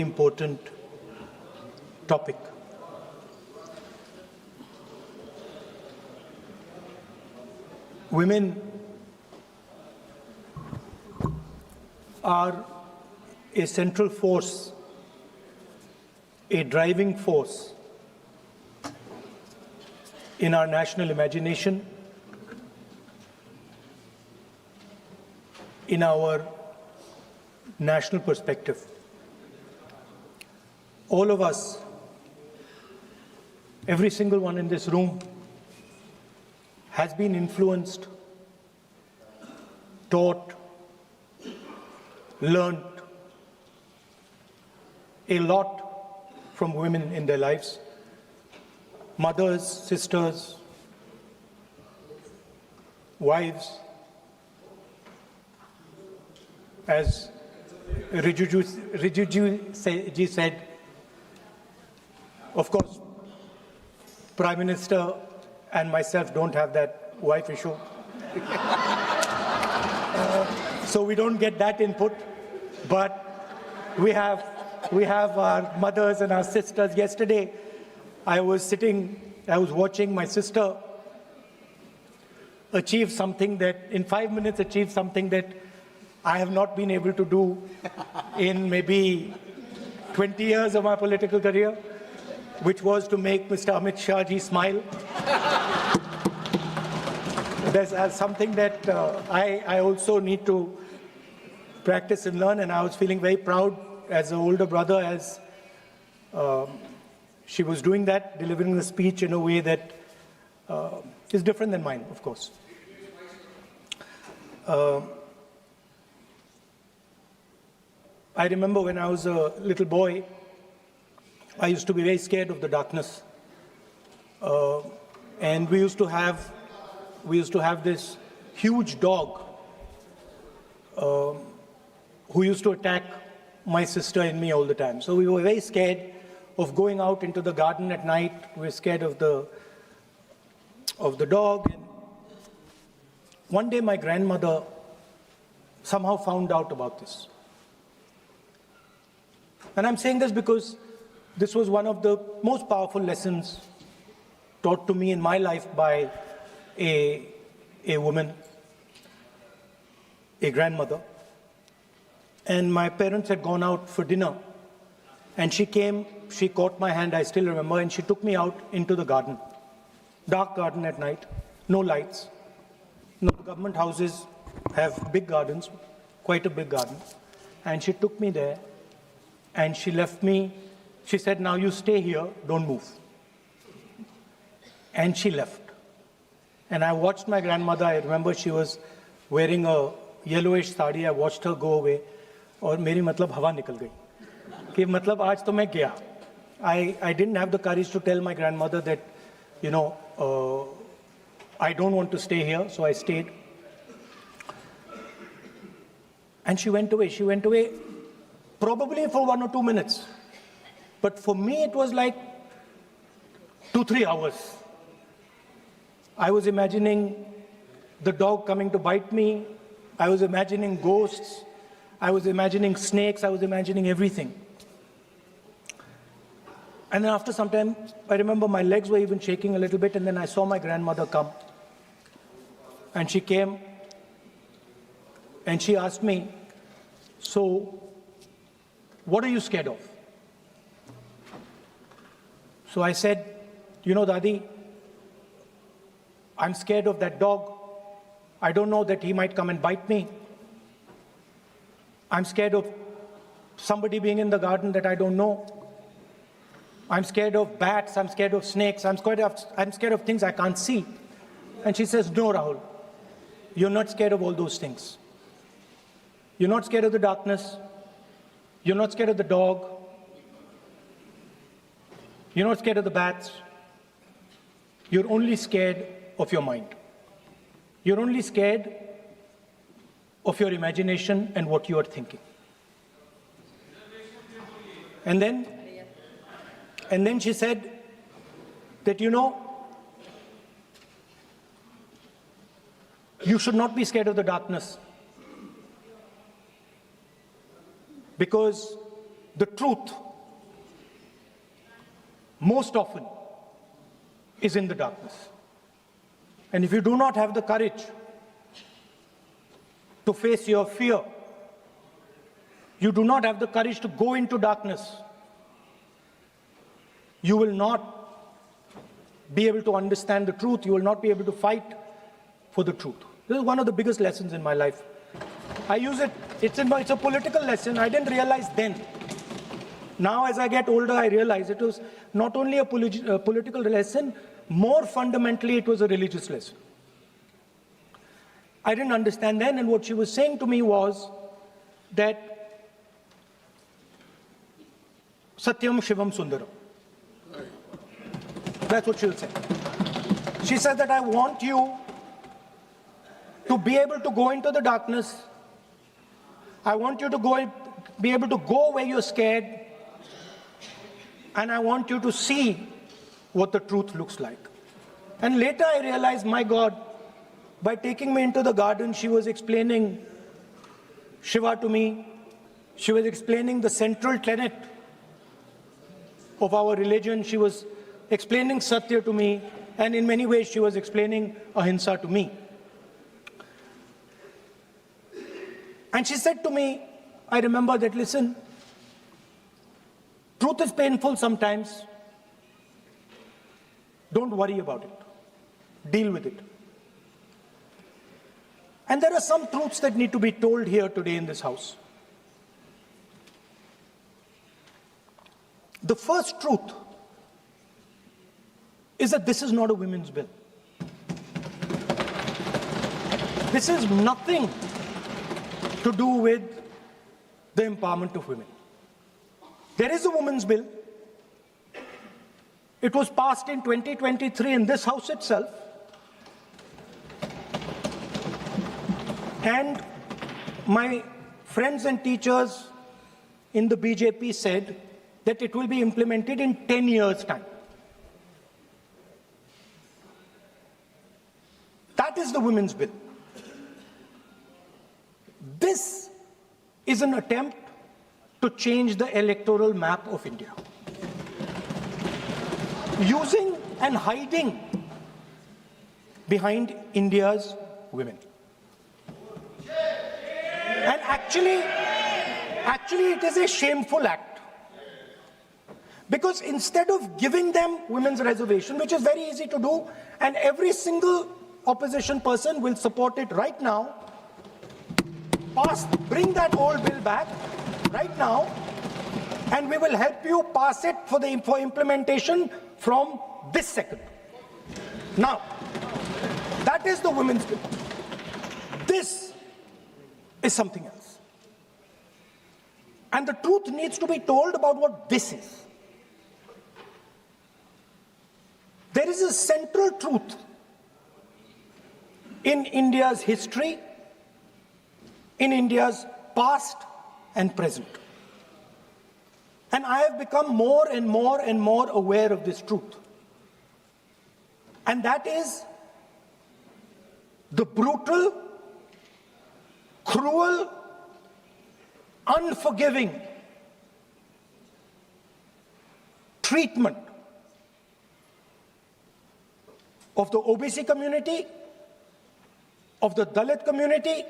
Important topic. Women are a central force, a driving force in our national imagination, in our national perspective. All of us, every single one in this room, has been influenced, taught, learned a lot from women in their lives. Mothers, sisters, wives. As Rijuji said, of course, Prime Minister and myself don't have that wife issue. So we don't get that input, but we have our mothers and our sisters. Yesterday, I was watching my sister achieve something that, in 5 minutes, achieve something that I have not been able to do in maybe 20 years of my political career, which was to make Mr. Amit Shah ji smile. There's something that I also need to practice and learn, and I was feeling very proud as an older brother as she was doing that, delivering the speech in a way that is different than mine, of course. I remember when I was a little boy, I used to be very scared of the darkness, and we used to have this huge dog who used to attack my sister and me all the time. So we were very scared of going out into the garden at night. We were scared of the dog. And one day my grandmother somehow found out about this. And I'm saying this because this was one of the most powerful lessons taught to me in my life by a woman, a grandmother. And my parents had gone out for dinner. And she came, she caught my hand, I still remember, and she took me out into the garden. Dark garden at night, no lights. No, the government houses have big gardens, quite a big garden. And she took me there, and she left me. She said, now you stay here, don't move. And she left. And I watched my grandmother. I remember she was wearing a yellowish sari. I watched her go away. और मेरी मतलब हवा निकल गई कि मतलब आज तो मैं गया. I didn't have the courage to tell my grandmother that, you know, I don't want to stay here, so I stayed. And she went away. She went away probably for 1 or 2 minutes. But for me, it was like 2-3 hours. I was imagining the dog coming to bite me. I was imagining ghosts. I was imagining snakes. I was imagining everything. And then after some time, I remember my legs were even shaking a little bit, and then I saw my grandmother come. And she came, and she asked me, so, what are you scared of? So I said, you know, Dadi, I'm scared of that dog. I don't know that he might come and bite me. I'm scared of somebody being in the garden that I don't know. I'm scared of bats. I'm scared of snakes. I'm scared of things I can't see. And she says, no, Rahul, you're not scared of all those things. You're not scared of the darkness. You're not scared of the dog. You're not scared of the bats. You're only scared of your mind. You're only scared of your imagination and what you are thinking. And then she said that, you know, you should not be scared of the darkness, because the truth most often is in the darkness. And if you do not have the courage to face your fear, you do not have the courage to go into darkness, you will not be able to understand the truth. You will not be able to fight for the truth. This is one of the biggest lessons in my life. I use it, it's a political lesson. I didn't realize then. Now as I get older, I realize it was not only a political lesson, more fundamentally it was a religious lesson. I didn't understand then, and what she was saying to me was that Satyam Shivam Sundaram. That's what she'll say. She says that I want you to be able to go into the darkness. I want you to be able to go where you're scared. And I want you to see what the truth looks like. And later I realized, my God, by taking me into the garden, she was explaining Shiva to me. She was explaining the central tenet of our religion. She was explaining Satya to me. And in many ways, she was explaining Ahimsa to me. And she said to me, I remember that, listen, truth is painful sometimes. Don't worry about it. Deal with it. And there are some truths that need to be told here today in this house. The first truth is that this is not a women's bill. This is nothing to do with the empowerment of women. There is a women's bill. It was passed in 2023 in this house itself. And my friends and teachers in the BJP said that it will be implemented in 10 years' time. That is the women's bill. This is an attempt to change the electoral map of India, using and hiding behind India's women. And actually it is a shameful act. Because instead of giving them women's reservation, which is very easy to do, and every single opposition person will support it right now, bring that old bill back right now, and we will help you pass it for implementation from this second. Now, that is the women's bill. This is something else. And the truth needs to be told about what this is. There is a central truth in India's history, in India's past and present. And I have become more and more and more aware of this truth. And that is the brutal, cruel, unforgiving treatment of the OBC community, of the Dalit community,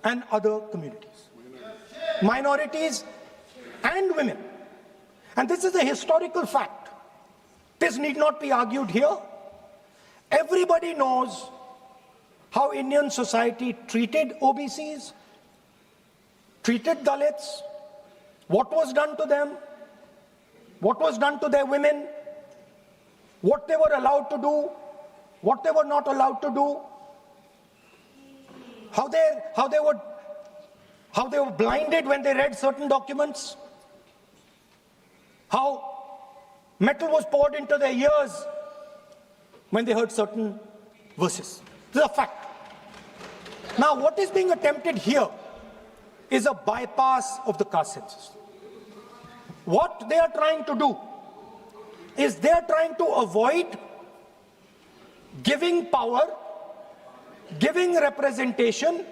and other communities, minorities and women. And this is a historical fact. This need not be argued here. Everybody knows how Indian society treated OBCs, treated Dalits, what was done to them, what was done to their women, what they were allowed to do, what they were not allowed to do, how they were blinded when they read certain documents, how metal was poured into their ears when they heard certain verses. This is a fact. Now, what is being attempted here is a bypass of the caste census. What they are trying to do is they are trying to avoid giving power, giving representation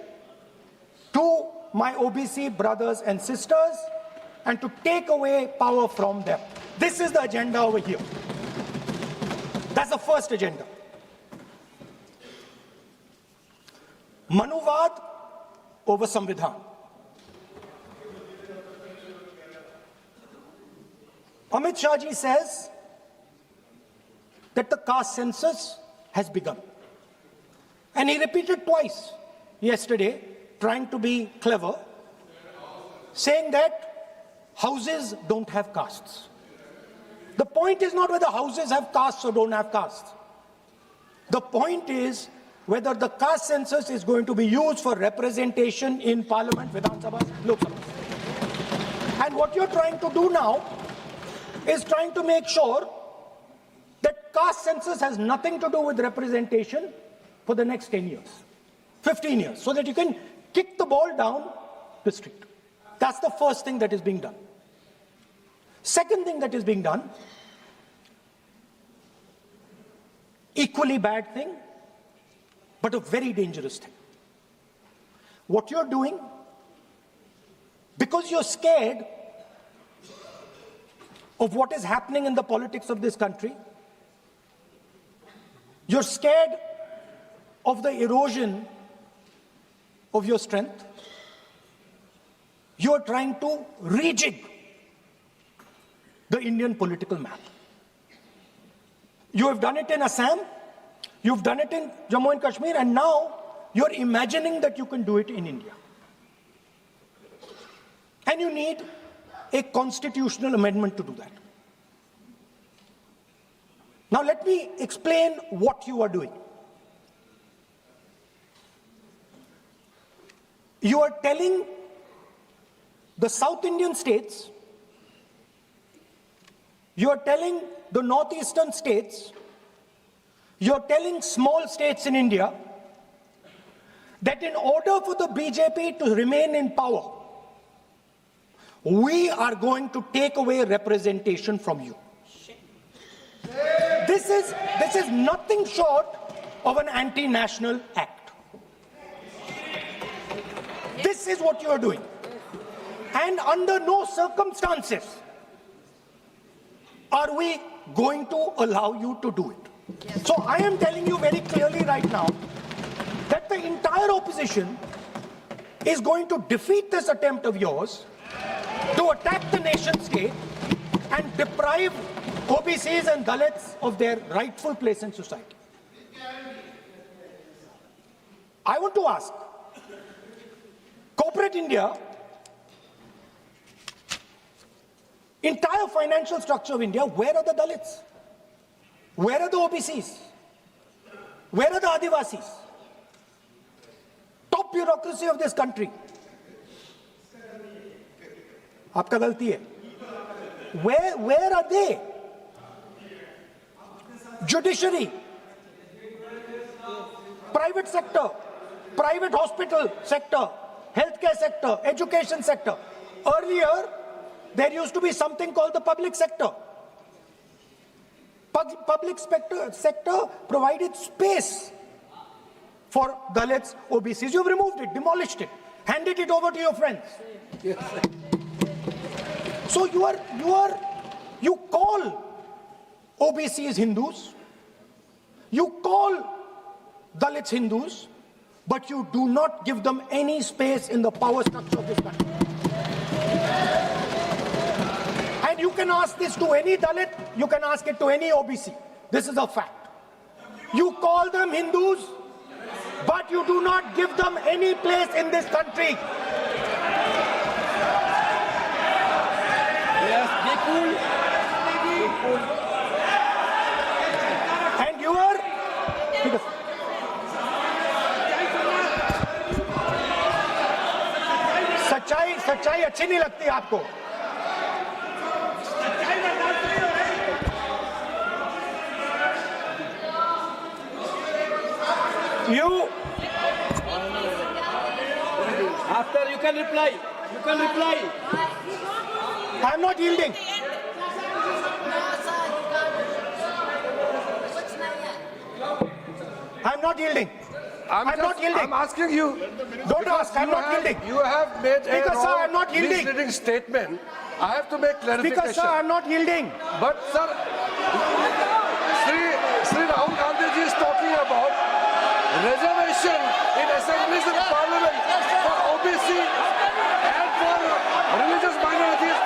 to my OBC brothers and sisters and to take away power from them. This is the agenda over here. That's the first agenda. Manuvad over Samvidhan. Amit Shah ji says that the caste census has begun. And he repeated twice yesterday, trying to be clever, saying that houses don't have castes. The point is not whether houses have castes or don't have castes. The point is whether the caste census is going to be used for representation in Parliament, Vidhan Sabha, Lok Sabha. And what you're trying to do now is trying to make sure that caste census has nothing to do with representation for the next 10 years, 15 years, so that you can kick the ball down the street. That's the first thing that is being done. Second thing that is being done, equally bad thing, but a very dangerous thing. What you're doing, because you're scared of what is happening in the politics of this country, you're scared of the erosion of your strength, you're trying to rejig the Indian political map. You have done it in Assam, you've done it in Jammu and Kashmir, and now you're imagining that you can do it in India. And you need a constitutional amendment to do that. Now let me explain what you are doing. You are telling the South Indian states, you are telling the northeastern states, you are telling small states in India that in order for the BJP to remain in power, we are going to take away representation from you. This is nothing short of an anti-national act. This is what you are doing. And under no circumstances are we going to allow you to do it. So I am telling you very clearly right now that the entire opposition is going to defeat this attempt of yours to attack the nation state and deprive OBCs and Dalits of their rightful place in society. I want to ask, corporate India, entire financial structure of India, where are the Dalits? Where are the OBCs? Where are the Adivasis? Top bureaucracy of this country. आपका गलती है. Where are they? Judiciary, private sector, private hospital sector, healthcare sector, education sector. Earlier, there used to be something called the public sector. Public sector provided space for Dalits, OBCs. You've removed it, demolished it, handed it over to your friends. Yes. So you call OBCs Hindus, you call Dalits Hindus, but you do not give them any space in the power structure of this country. And you can ask this to any Dalit, you can ask it to any OBC. This is a fact. You call them Hindus, but you do not give them any place in this country. Yes, be cool. And you are... सच्चाई अच्छी नहीं लगती आपको. You After you can reply. I'm not yielding. I'm not yielding. I'm not yielding. I'm asking you. Don't ask. I'm not yielding. You have made Speaker, a sir, wrong, I'm not yielding. misleading statement. I have to make clarification. Speaker, sir, I'm not yielding. But sir, Sri Rahul Gandhi ji is talking about reservation in assemblies and parliament for OBC and for religious minorities.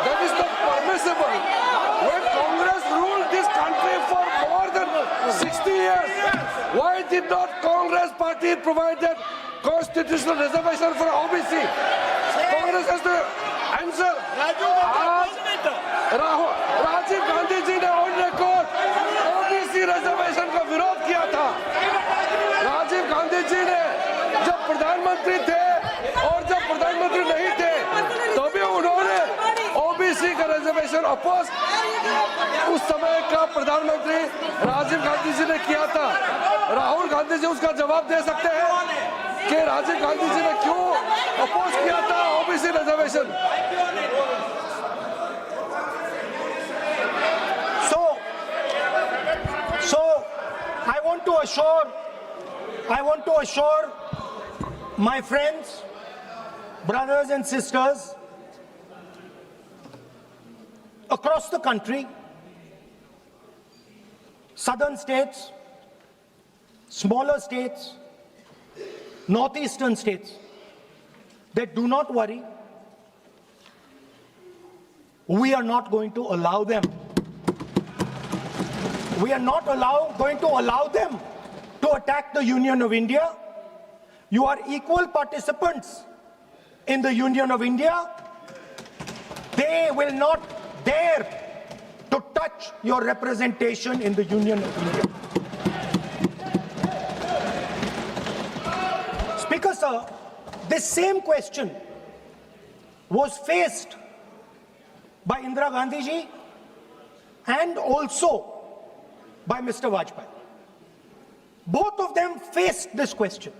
That is not permissible. When Congress ruled this country for more than 60 years, why did not Congress party provide that constitutional reservation for OBC? Congress has to answer. Rajiv Gandhi ji ने on record OBC reservation का विरोध किया था। राजीव गांधी जी ने जब प्रधानमंत्री थे और जब प्रधानमंत्री नहीं थे तभी उन्होंने ओबीसी का रिजर्वेशन अपोज उस समय का प्रधानमंत्री राजीव गांधी जी ने किया था। राहुल गांधी जी उसका जवाब दे सकते हैं कि राजीव गांधी जी ने क्यों अपोज किया था OBC reservation. So I want to assure my friends, brothers and sisters across the country, southern states, smaller states, northeastern states, that do not worry, we are not going to allow them. We are not going to allow them to attack the Union of India. You are equal participants in the Union of India. They will not dare to touch your representation in the Union of India. Speaker, sir, this same question was faced by Indira Gandhi ji and also by Mr. Vajpayee. Both of them faced this question.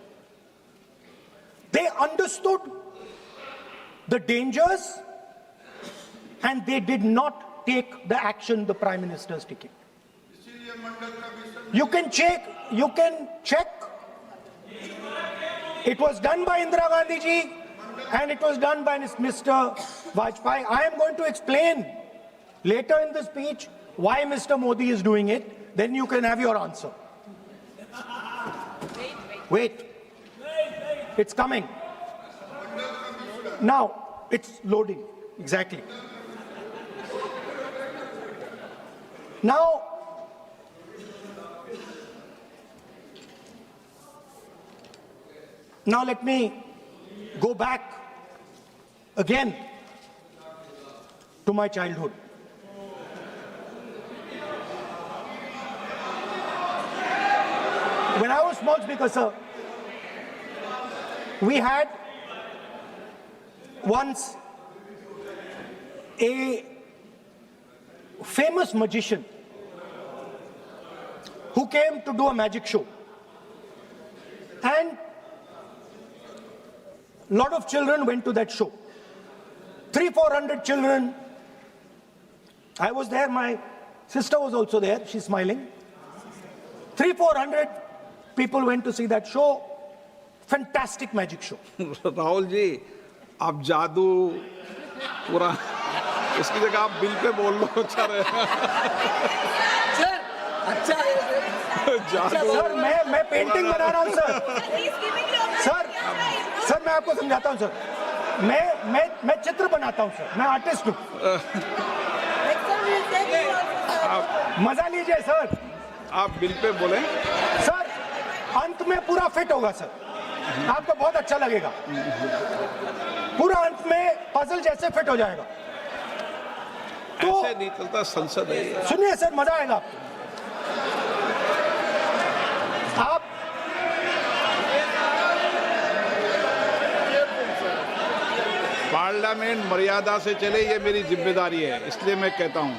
They understood the dangers and they did not take the action the Prime Minister is taking. You can check. It was done by Indira Gandhi ji and it was done by Mr. Vajpayee. I am going to explain later in the speech why Mr. Modi is doing it. Then you can have your answer. Wait. It's coming. Now, it's loading. Exactly. Now, let me go back again to my childhood. When I was small, Speaker, sir, we had once a famous magician who came to do a magic show. And a lot of children went to that show. 300-400 children. I was there, my sister was also there, she's smiling. 300-400 people went to see that show. Fantastic magic show. Rahul ji, आप जादू पूरा उसकी जगह आप bill pay बोल लो अच्छा रहेगा। Sir, अच्छा है जादू। सर, मैं पेंटिंग बना रहा हूँ सर। सर, मैं आपको समझाता हूँ सर। मैं चित्र बनाता हूँ सर। मैं आर्टिस्ट हूँ। मजा लीजिए सर। आप बिल पे बोलें। सर, अंत में पूरा फिट होगा सर। आपको बहुत अच्छा लगेगा। पूरा अंत में पजल जैसे फिट हो जाएगा। तो ऐसे नहीं चलता, संसद है। सुनिए सर, मजा आएगा आप पार्लियामेंट मर्यादा से चले, ये मेरी जिम्मेदारी है, इसलिए मैं कहता हूं।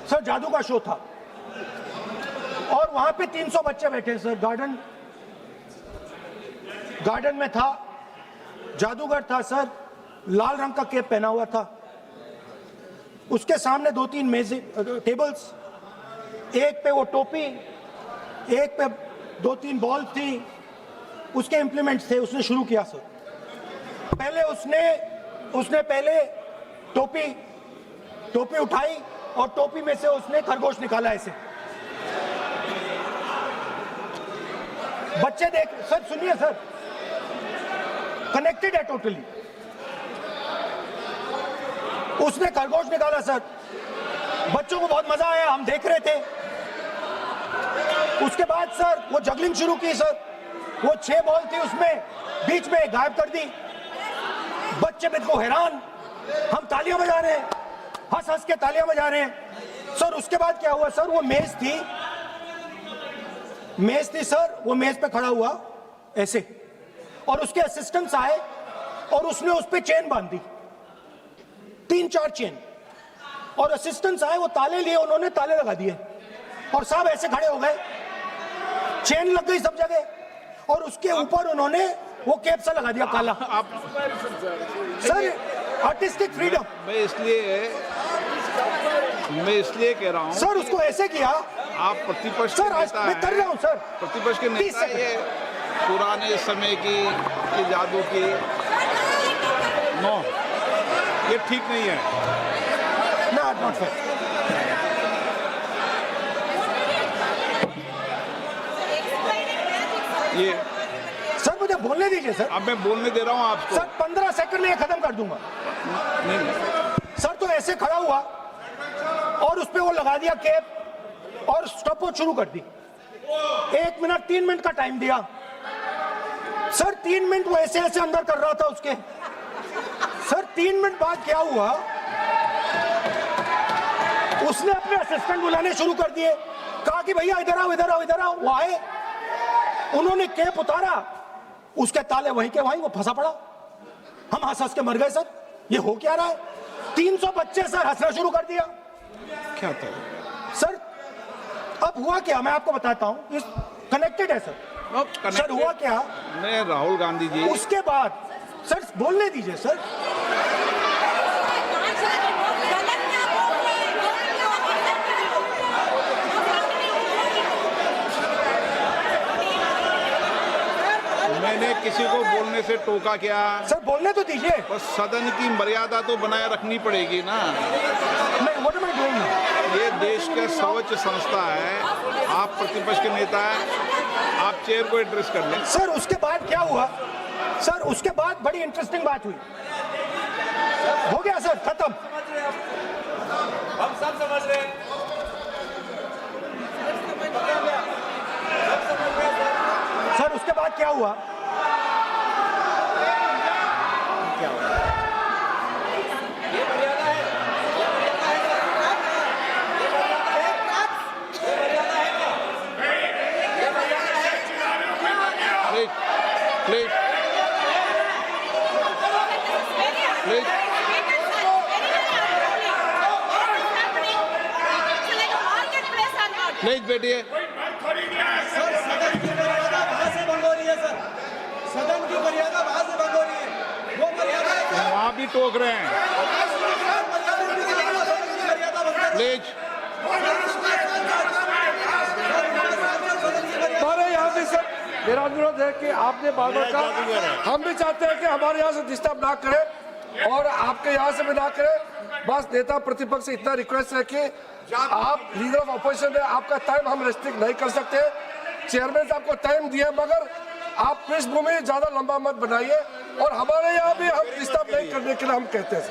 सर, जादू का शो था और वहां पे 300 बच्चे बैठे सर। गार्डन में था जादूगर था सर, लाल रंग का कैप पहना हुआ था। उसके सामने 2-3 मेज टेबल्स, एक पे वो टोपी, एक पे 2-3 बॉल थी, उसके इंप्लीमेंट्स थे। उसने शुरू किया सर, पहले उसने पहले टोपी उठाई और टोपी में से उसने खरगोश निकाला ऐसे। बच्चे देख, सर सुनिए सर, कनेक्टेड है टोटली। उसने खरगोश निकाला सर, बच्चों को बहुत मजा आया, हम देख रहे थे। उसके बाद सर वो जगलिंग शुरू की सर, वो 6 बॉल थी उसमें बीच में गायब कर दी। बच्चे बिल्कुल हैरान, हम तालियां बजा रहे हैं, हंस हंस के तालियां बजा रहे हैं सर। उसके बाद क्या हुआ सर, वो मेज थी सर, वो मेज पे खड़ा हुआ ऐसे, और उसके असिस्टेंट्स आए और उसने उस पे चेन बांध दी, 3-4 चेन, और असिस्टेंट्स आए, वो ताले लिए, उन्होंने ताले लगा दिए और सब ऐसे खड़े हो गए, चेन लग गई सब जगह, और उसके ऊपर उन्होंने वो कैप सा लगा दिया काला। Sir artistic freedom. मैं इसलिए कह रहा हूँ सर, उसको ऐसे किया। आप प्रतिपक्ष सर मैं कर रहा हूँ सर, प्रतिपक्ष के नेता, ये पुराने समय की ये जादू की नो, ये ठीक नहीं है। Not fair. ये सर मुझे बोलने दीजिए सर। अब मैं बोलने दे रहा हूँ आपको। सर 15 सेकंड में ये खत्म कर दूंगा। नहीं। सर तो ऐसे खड़ा हुआ और उस पे वो लगा दिया कैप और स्टॉपवॉच शुरू कर दी। 1 मिनट 3 मिनट का टाइम दिया सर। 3 मिनट वो ऐसे ऐसे अंदर कर रहा था उसके। सर 3 मिनट बाद क्या हुआ, उसने अपने असिस्टेंट बुलाने शुरू कर दिए, कहा कि भैया इधर आओ इधर आओ इधर आओ। वो आए, उन्होंने कैप उतारा, उसके ताले वहीं के वहीं, वो फंसा पड़ा। हम हंस हंस के मर गए सर, ये हो क्या रहा है। 300 बच्चे सर हंसना शुरू कर दिया। क्या था सर? अब हुआ क्या मैं आपको बताता हूं, इस कनेक्टेड है सर। सर हुआ क्या, मैं राहुल गांधी जी, उसके बाद सर बोलने दीजिए सर। मैंने किसी को बोलने से टोका क्या? सर बोलने तो दीजिए। बस सदन की मर्यादा तो बनाए रखनी पड़ेगी ना। What am I doing? ये देश का सर्वोच्च संस्था है, आप प्रतिपक्ष के नेता हैं, आप चेयर को एड्रेस कर लें। सर उसके बाद क्या हुआ सर, उसके बाद बड़ी इंटरेस्टिंग बात हुई। हो गया सर, खत्म। हम सब समझ रहे हैं। सर उसके बाद क्या हुआ, ये मर्यादा है। प्लीज बैठिए। सर सदन की मर्यादा वहां से भंग हो रही है सर, सदन की मर्यादा वहां से भंग हो रही है। वो मर्यादा वहाँ भी टोक रहे हैं। प्लीज हमारे यहाँ भी सर मेरा अनुरोध है कि आपने बार-बार कहा, हम भी चाहते हैं कि हमारे यहाँ से डिस्टर्ब ना करें और आपके यहाँ से भी ना करें। बस नेता प्रतिपक्ष से इतना रिक्वेस्ट है कि आप लीडर ऑफ अपोजिशन है, आपका टाइम हम रेस्ट्रिक्ट नहीं कर सकते। चेयरमैन साहब को टाइम दिया, मगर आप पृष्ठभूमि ज्यादा लंबा मत बनाइए और हमारे यहाँ भी हम डिस्टर्ब नहीं करने के लिए हम कहते हैं।